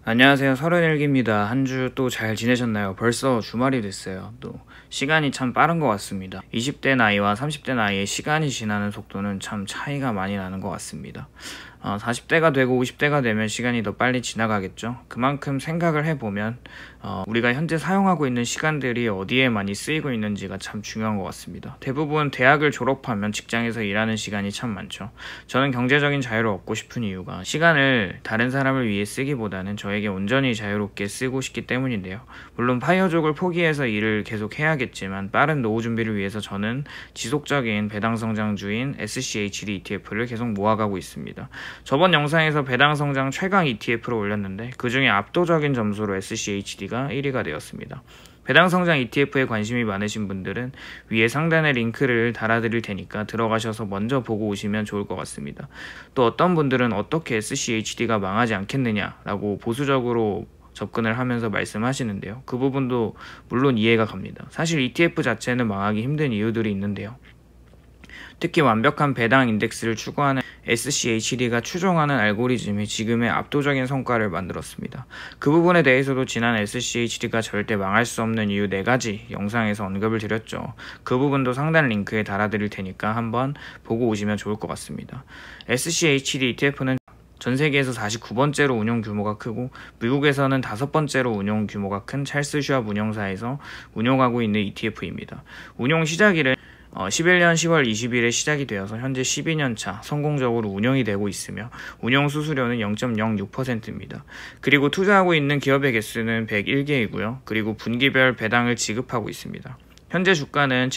안녕하세요. 31기입니다. 한 주 또 잘 지내셨나요? 벌써 주말이 됐어요. 또 시간이 참 빠른 것 같습니다. 20대 나이와 30대 나이의 시간이 지나는 속도는 참 차이가 많이 나는 것 같습니다. 40대가 되고 50대가 되면 시간이 더 빨리 지나가겠죠. 그만큼 생각을 해보면 우리가 현재 사용하고 있는 시간들이 어디에 많이 쓰이고 있는지가 참 중요한 것 같습니다. 대부분 대학을 졸업하면 직장에서 일하는 시간이 참 많죠. 저는 경제적인 자유를 얻고 싶은 이유가 시간을 다른 사람을 위해 쓰기보다는 저에게 온전히 자유롭게 쓰고 싶기 때문인데요. 물론 파이어족을 포기해서 일을 계속 해야겠지만 빠른 노후 준비를 위해서 저는 지속적인 배당 성장주인 SCHD ETF를 계속 모아가고 있습니다. 저번 영상에서 배당 성장 최강 ETF를 올렸는데 그 중에 압도적인 점수로 SCHD가 1위가 되었습니다. 배당 성장 ETF에 관심이 많으신 분들은 위에 상단에 링크를 달아드릴 테니까 들어가셔서 먼저 보고 오시면 좋을 것 같습니다. 또 어떤 분들은 어떻게 SCHD가 망하지 않겠느냐라고 보수적으로 접근을 하면서 말씀하시는데요. 그 부분도 물론 이해가 갑니다. 사실 ETF 자체는 망하기 힘든 이유들이 있는데요. 특히 완벽한 배당 인덱스를 추구하는 SCHD가 추종하는 알고리즘이 지금의 압도적인 성과를 만들었습니다. 그 부분에 대해서도 지난 SCHD가 절대 망할 수 없는 이유 4가지 영상에서 언급을 드렸죠. 그 부분도 상단 링크에 달아드릴 테니까 한번 보고 오시면 좋을 것 같습니다. SCHD ETF는 전 세계에서 49번째로 운용 규모가 크고 미국에서는 5번째로 운용 규모가 큰 찰스 슈왑 운용사에서 운용하고 있는 ETF입니다. 운용 시작일은 11년 10월 20일에 시작이 되어서 현재 12년차 성공적으로 운영이 되고 있으며 운영 수수료는 0.06%입니다. 그리고 투자하고 있는 기업의 개수는 101개이고요. 그리고 분기별 배당을 지급하고 있습니다. 현재 주가는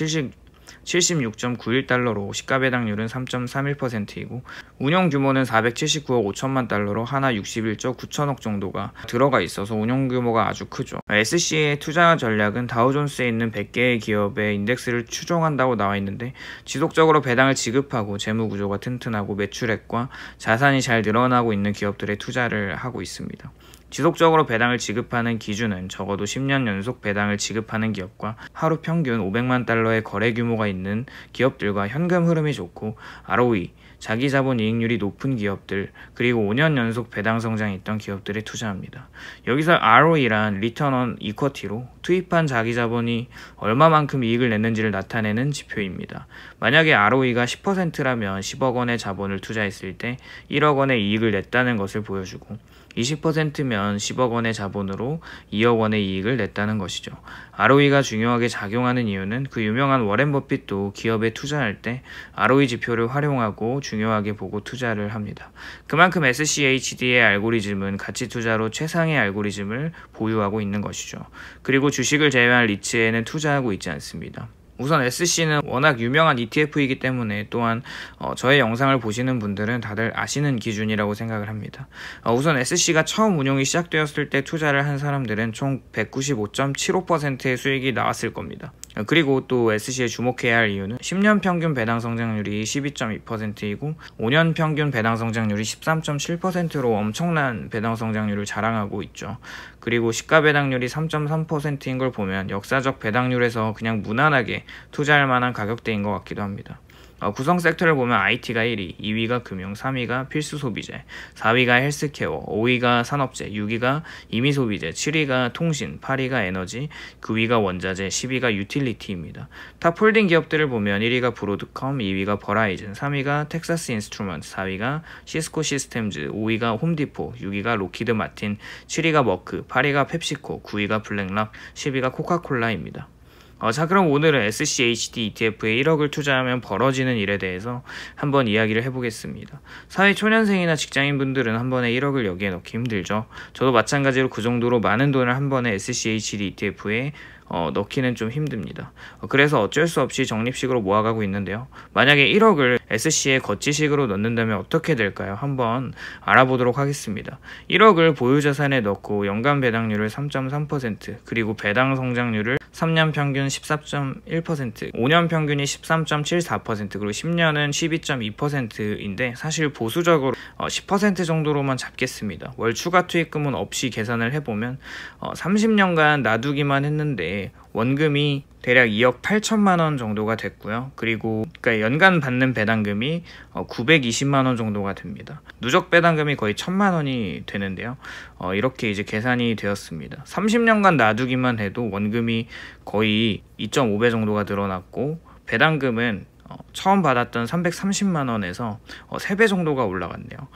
76.91달러로 시가 배당률은 3.31%이고 운용 규모는 479억 5천만 달러로 하나 61조 9천억 정도가 들어가 있어서 운용 규모가 아주 크죠. SC의 투자 전략은 다우존스에 있는 100개의 기업의 인덱스를 추종한다고 나와 있는데 지속적으로 배당을 지급하고 재무 구조가 튼튼하고 매출액과 자산이 잘 늘어나고 있는 기업들에 투자를 하고 있습니다. 지속적으로 배당을 지급하는 기준은 적어도 10년 연속 배당을 지급하는 기업과 하루 평균 500만 달러의 거래 규모가 있는 기업들과 현금 흐름이 좋고 ROE, 자기자본 이익률이 높은 기업들, 그리고 5년 연속 배당 성장이 있던 기업들에 투자합니다. 여기서 ROE란 Return on Equity로 투입한 자기자본이 얼마만큼 이익을 냈는지를 나타내는 지표입니다. 만약에 ROE가 10%라면 10억 원의 자본을 투자했을 때 1억 원의 이익을 냈다는 것을 보여주고 20%면 10억 원의 자본으로 2억 원의 이익을 냈다는 것이죠. ROE가 중요하게 작용하는 이유는 그 유명한 워렌 버핏도 기업에 투자할 때 ROE 지표를 활용하고 중요하게 보고 투자를 합니다. 그만큼 SCHD의 알고리즘은 가치 투자로 최상의 알고리즘을 보유하고 있는 것이죠. 그리고 주식을 제외한 리츠에는 투자하고 있지 않습니다. 우선 SC는 워낙 유명한 ETF이기 때문에 또한 저의 영상을 보시는 분들은 다들 아시는 기준이라고 생각을 합니다. 우선 SC가 처음 운용이 시작되었을 때 투자를 한 사람들은 총 195.75%의 수익이 나왔을 겁니다. 그리고 또 SC에 주목해야 할 이유는 10년 평균 배당 성장률이 12.2%이고 5년 평균 배당 성장률이 13.7%로 엄청난 배당 성장률을 자랑하고 있죠. 그리고 시가 배당률이 3.3%인 걸 보면 역사적 배당률에서 그냥 무난하게 투자할 만한 가격대인 것 같기도 합니다. 구성 섹터를 보면 IT가 1위, 2위가 금융, 3위가 필수 소비재, 4위가 헬스케어, 5위가 산업재, 6위가 임의 소비재, 7위가 통신, 8위가 에너지, 9위가 원자재, 10위가 유틸리티입니다. 탑 홀딩 기업들을 보면 1위가 브로드컴, 2위가 버라이즌, 3위가 텍사스 인스트루먼트, 4위가 시스코 시스템즈, 5위가 홈디포, 6위가 로키드 마틴, 7위가 머크, 8위가 펩시코, 9위가 블랙락, 10위가 코카콜라입니다. 자, 그럼 오늘은 SCHD ETF에 1억을 투자하면 벌어지는 일에 대해서 한번 이야기를 해보겠습니다. 사회 초년생이나 직장인분들은 한 번에 1억을 여기에 넣기 힘들죠. 저도 마찬가지로 그 정도로 많은 돈을 한 번에 SCHD ETF에 넣기는 좀 힘듭니다. 그래서 어쩔 수 없이 적립식으로 모아가고 있는데요. 만약에 1억을 SC에 거치식으로 넣는다면 어떻게 될까요? 한번 알아보도록 하겠습니다. 1억을 보유자산에 넣고 연간 배당률을 3.3%, 그리고 배당 성장률을 3년 평균 14.1%, 5년 평균이 13.74%, 그리고 10년은 12.2%인데 사실 보수적으로 10% 정도로만 잡겠습니다. 월 추가 투입금은 없이 계산을 해보면 30년간 놔두기만 했는데 원금이 대략 2억 8천만 원 정도가 됐고요. 그리고 그러니까 연간 받는 배당금이 920만 원 정도가 됩니다. 누적 배당금이 거의 1,000만 원이 되는데요. 이렇게 이제 계산이 되었습니다. 30년간 놔두기만 해도 원금이 거의 2.5배 정도가 늘어났고 배당금은 처음 받았던 330만 원에서 3배 정도가 올라갔네요.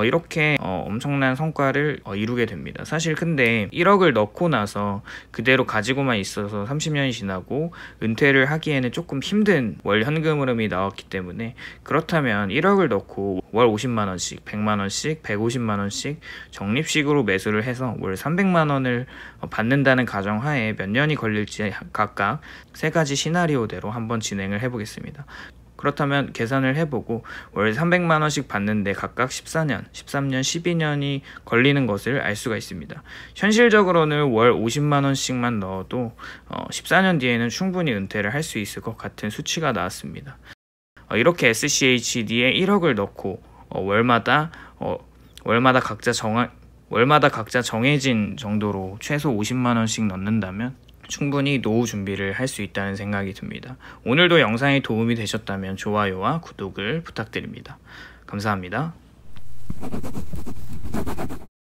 이렇게 엄청난 성과를 이루게 됩니다. 사실 근데 1억을 넣고 나서 그대로 가지고만 있어서 30년이 지나고 은퇴를 하기에는 조금 힘든 월 현금 흐름이 나왔기 때문에, 그렇다면 1억을 넣고 월 50만 원씩, 100만 원씩, 150만 원씩 적립식으로 매수를 해서 월 300만 원을 받는다는 가정하에 몇 년이 걸릴지 각각 3가지 시나리오대로 한번 진행을 해보겠습니다. 그렇다면 계산을 해보고 월 300만 원씩 받는데 각각 14년, 13년, 12년이 걸리는 것을 알 수가 있습니다. 현실적으로는 월 50만 원씩만 넣어도 14년 뒤에는 충분히 은퇴를 할 수 있을 것 같은 수치가 나왔습니다. 이렇게 SCHD에 1억을 넣고 월마다 각자 정해진 정도로 최소 50만 원씩 넣는다면 충분히 노후 준비를 할 수 있다는 생각이 듭니다. 오늘도 영상이 도움이 되셨다면 좋아요와 구독을 부탁드립니다. 감사합니다.